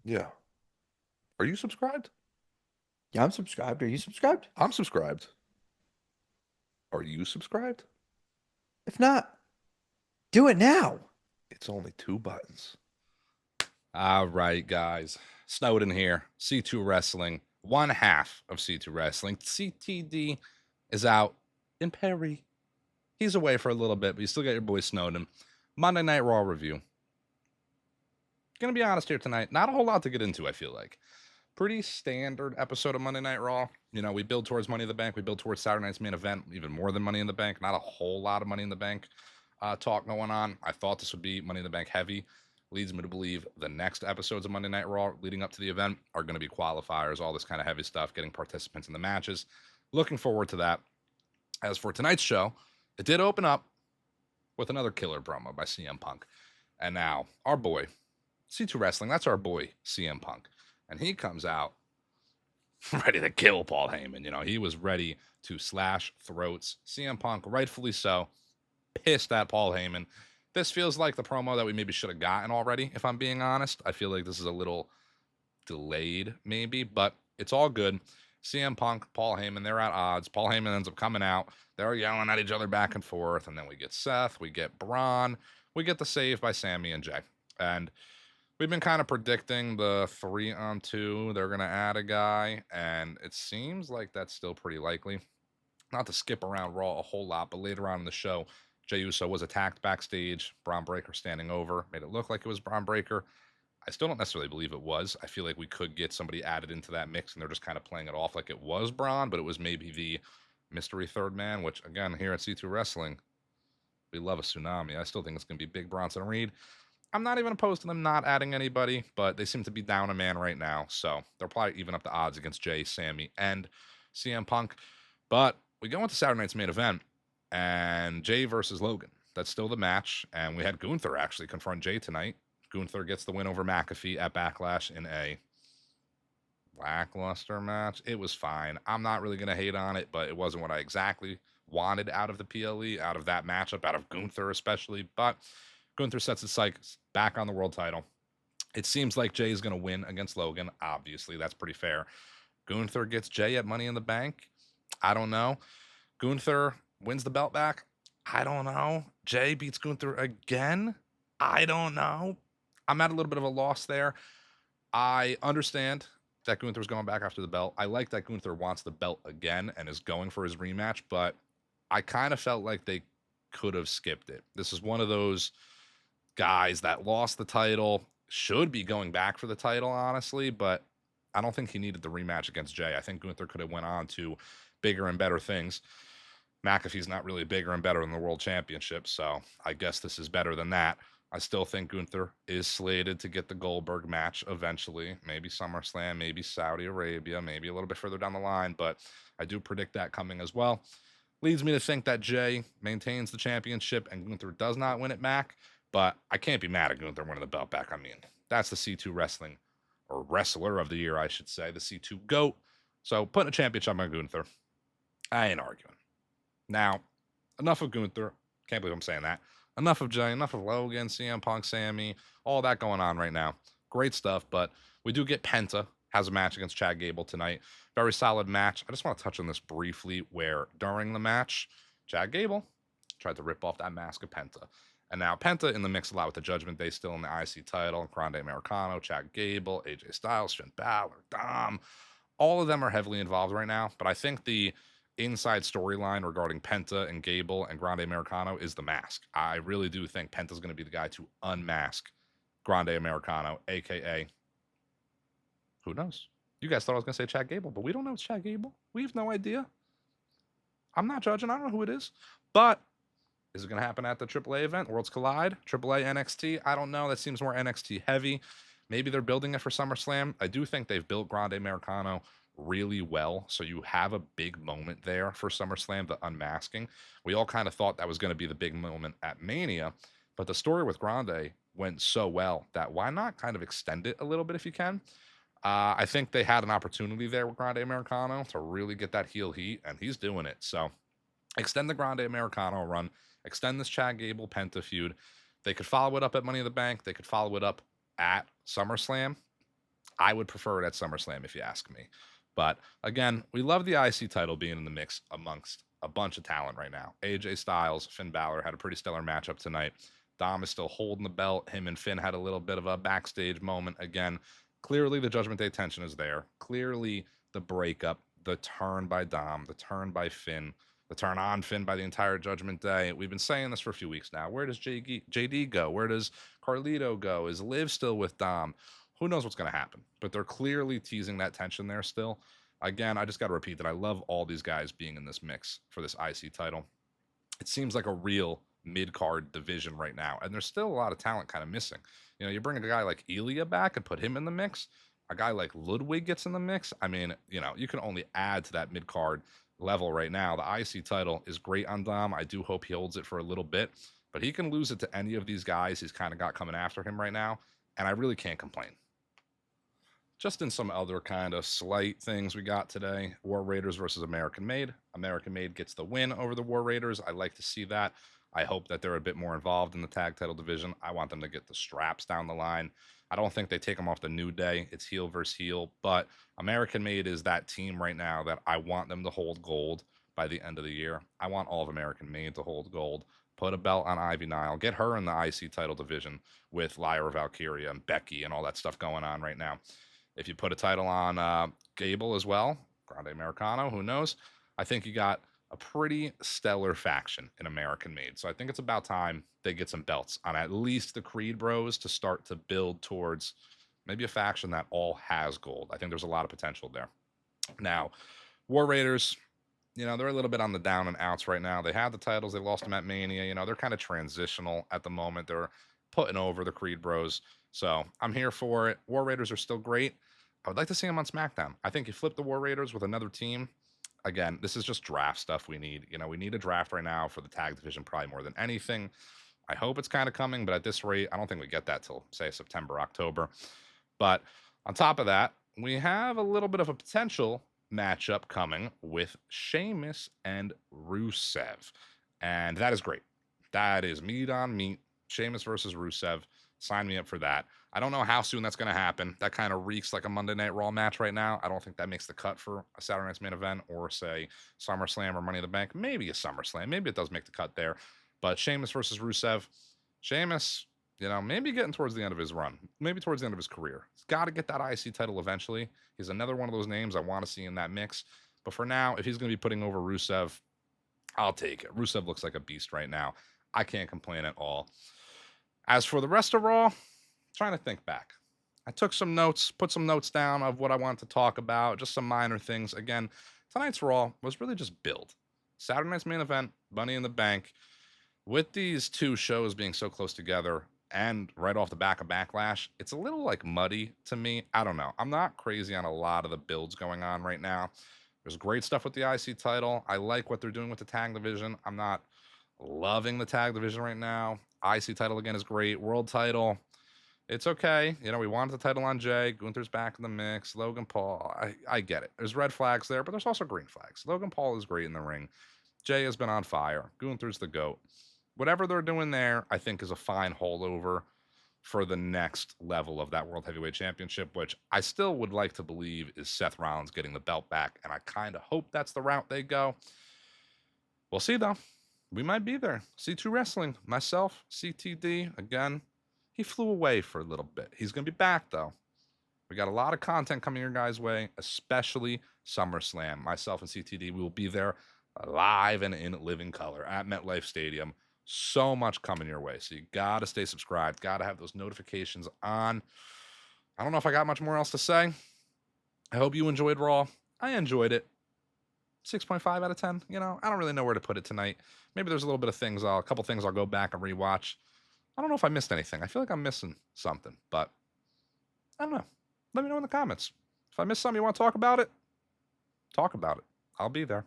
Yeah. Are you subscribed? Yeah, I'm subscribed. Are you subscribed? I'm subscribed. Are you subscribed? If not, do it now. It's only two buttons. All right, guys. Snowden here. C2 Wrestling, one half of C2 Wrestling. CTD is out in Perry. He's away for a little bit, but you still got your boy Snowden. Monday Night Raw review. Gonna be honest here tonight. Not a whole lot to get into, I feel like. Pretty standard episode of Monday Night Raw. You know, we build towards Money in the Bank. We build towards Saturday night's main event, even more than Money in the Bank. Not a whole lot of Money in the Bank talk going on. I thought this would be Money in the Bank heavy. Leads me to believe the next episodes of Monday Night Raw leading up to the event are going to be qualifiers, all this kind of heavy stuff, getting participants in the matches. Looking forward to that. As for tonight's show, it did open up with another killer promo by CM Punk. And now, our boy, C2 Wrestling, that's our boy, CM Punk. And he comes out ready to kill Paul Heyman. You know, he was ready to slash throats. CM Punk, rightfully so, pissed at Paul Heyman. This feels like the promo that we maybe should have gotten already, if I'm being honest. I feel like this is a little delayed, maybe, but it's all good. CM Punk, Paul Heyman, they're at odds. Paul Heyman ends up coming out. They're yelling at each other back and forth. And then we get Seth, we get Braun, we get the save by Sammy and Jey. And we've been kind of predicting the 3-on-2. They're going to add a guy. And it seems like that's still pretty likely. Not to skip around Raw a whole lot, but later on in the show, Jey Uso was attacked backstage. Braun Breaker standing over. Made it look like it was Braun Breaker. I still don't necessarily believe it was. I feel like we could get somebody added into that mix, and they're just kind of playing it off like it was Braun, but it was maybe the mystery third man, which, again, here at C2 Wrestling, we love a tsunami. I still think it's going to be Big Bronson Reed. I'm not even opposed to them not adding anybody, but they seem to be down a man right now, so they'll probably even up the odds against Jey, Sammy, and CM Punk. But we go into Saturday night's main event, and Jey versus Logan. That's still the match, and we had Gunther actually confront Jey tonight. Gunther gets the win over McAfee at Backlash in a lackluster match. It was fine. I'm not really going to hate on it, but it wasn't what I exactly wanted out of the PLE, out of that matchup, out of Gunther especially. But Gunther sets his sights back on the world title. It seems like Jey is going to win against Logan. Obviously, that's pretty fair. Gunther gets Jey at Money in the Bank. I don't know. Gunther wins the belt back. I don't know. Jey beats Gunther again. I don't know. I'm at a little bit of a loss there. I understand that Gunther's going back after the belt. I like that Gunther wants the belt again and is going for his rematch, but I kind of felt like they could have skipped it. This is one of those guys that lost the title, should be going back for the title, honestly, but I don't think he needed the rematch against Jey. I think Gunther could have went on to bigger and better things. McAfee's not really bigger and better than the World Championship, so I guess this is better than that. I still think Gunther is slated to get the Goldberg match eventually. Maybe SummerSlam, maybe Saudi Arabia, maybe a little bit further down the line, but I do predict that coming as well. Leads me to think that Jey maintains the championship and Gunther does not win it back, but I can't be mad at Gunther winning the belt back. I mean, that's the C2 Wrestling, or Wrestler of the Year, I should say, the C2 GOAT. So putting a championship on Gunther, I ain't arguing. Now, enough of Gunther. Can't believe I'm saying that. Enough of Jey, enough of Logan, CM Punk, Sammy, all that going on right now. Great stuff, but we do get Penta has a match against Chad Gable tonight. Very solid match. I just want to touch on this briefly where during the match, Chad Gable tried to rip off that mask of Penta. And now Penta in the mix a lot with the Judgment Day, still in the IC title, Grande Americano, Chad Gable, AJ Styles, Finn Balor, Dom. All of them are heavily involved right now, but I think the inside storyline regarding Penta and Gable and Grande Americano is the mask. I really do think Penta's going to be the guy to unmask Grande Americano, aka who knows? You guys thought I was going to say Chad Gable, but we don't know it's Chad Gable. We have no idea. I'm not judging. I don't know who it is. But is it going to happen at the AAA event, Worlds Collide, AAA NXT? I don't know. That seems more NXT heavy. Maybe they're building it for SummerSlam. I do think they've built Grande Americano really well. So you have a big moment there for SummerSlam, the unmasking. We all kind of thought that was going to be the big moment at Mania, but the story with Grande went so well that why not kind of extend it a little bit if you can? I think they had an opportunity there with Grande Americano to really get that heel heat, and he's doing it. So extend the Grande Americano run, extend this Chad Gable Penta feud. They could follow it up at Money in the Bank. They could follow it up at SummerSlam. I would prefer it at SummerSlam if you ask me. But again, we love the IC title being in the mix amongst a bunch of talent right now. AJ Styles, Finn Balor had a pretty stellar matchup tonight. Dom is still holding the belt. Him and Finn had a little bit of a backstage moment again. Clearly, the Judgment Day tension is there. Clearly, the breakup, the turn by Dom, the turn by Finn, the turn on Finn by the entire Judgment Day. We've been saying this for a few weeks now. Where does JD go? Where does Carlito go? Is Liv still with Dom? Who knows what's going to happen? But they're clearly teasing that tension there still. Again, I just got to repeat that I love all these guys being in this mix for this IC title. It seems like a real mid-card division right now, and there's still a lot of talent kind of missing. You know, you bring a guy like Ilya back and put him in the mix. A guy like Ludwig gets in the mix. I mean, you know, you can only add to that mid-card level right now. The IC title is great on Dom. I do hope he holds it for a little bit, but he can lose it to any of these guys he's kind of got coming after him right now, and I really can't complain. Just in some other kind of slight things we got today, War Raiders versus American Made. American Made gets the win over the War Raiders. I like to see that. I hope that they're a bit more involved in the tag title division. I want them to get the straps down the line. I don't think they take them off the New Day. It's heel versus heel, but American Made is that team right now that I want them to hold gold by the end of the year. I want all of American Made to hold gold. Put a belt on Ivy Nile. Get her in the IC title division with Lyra Valkyria and Becky and all that stuff going on right now. If you put a title on Gable as well, Grande Americano, who knows? I think you got a pretty stellar faction in American Made. So I think it's about time they get some belts on at least the Creed Bros to start to build towards maybe a faction that all has gold. I think there's a lot of potential there. Now, War Raiders, you know, they're a little bit on the down and outs right now. They had the titles. They lost them at Mania. You know, they're kind of transitional at the moment. They're putting over the Creed Bros. So I'm here for it. War Raiders are still great. I would like to see them on SmackDown. I think you flip the War Raiders with another team. Again, this is just draft stuff we need. You know, we need a draft right now for the tag division probably more than anything. I hope it's kind of coming, but at this rate, I don't think we get that till, say, September, October. But on top of that, we have a little bit of a potential matchup coming with Sheamus and Rusev. And that is great. That is meat on meat. Sheamus versus Rusev. Sign me up for that. I don't know how soon that's going to happen. That kind of reeks like a Monday Night Raw match right now. I don't think that makes the cut for a Saturday Night's Main Event or, say, SummerSlam or Money in the Bank. Maybe a SummerSlam. Maybe it does make the cut there. But Sheamus versus Rusev. Sheamus, you know, maybe getting towards the end of his run. Maybe towards the end of his career. He's got to get that IC title eventually. He's another one of those names I want to see in that mix. But for now, if he's going to be putting over Rusev, I'll take it. Rusev looks like a beast right now. I can't complain at all. As for the rest of Raw, trying to think back. I took some notes, put some notes down of what I wanted to talk about, just some minor things. Again, tonight's Raw was really just build. Saturday Night's Main Event, Money in the Bank. With these two shows being so close together and right off the back of Backlash, it's a little like muddy to me. I don't know. I'm not crazy on a lot of the builds going on right now. There's great stuff with the IC title. I like what they're doing with the tag division. I'm not loving the tag division right now. IC title again is great. World title, it's okay. You know, we wanted the title on Jey. Gunther's back in the mix. Logan Paul, I get it. There's red flags there, but there's also green flags. Logan Paul is great in the ring. Jey has been on fire. Gunther's the GOAT. Whatever they're doing there, I think is a fine holdover for the next level of that World Heavyweight Championship, which I still would like to believe is Seth Rollins getting the belt back, and I kind of hope that's the route they go. We'll see, though. We might be there. C2 Wrestling, myself, CTD, again, he flew away for a little bit. He's going to be back, though. We got a lot of content coming your guys' way, especially SummerSlam. Myself and CTD, we will be there live and in living color at MetLife Stadium. So much coming your way. So you got to stay subscribed. Got to have those notifications on. I don't know if I got much more else to say. I hope you enjoyed Raw. I enjoyed it. 6.5 out of 10. You know, I don't really know where to put it tonight. Maybe there's a little bit of things, a couple things I'll go back and rewatch. I don't know if I missed anything. I feel like I'm missing something, but I don't know. Let me know in the comments. If I missed something you want to talk about it, I'll be there.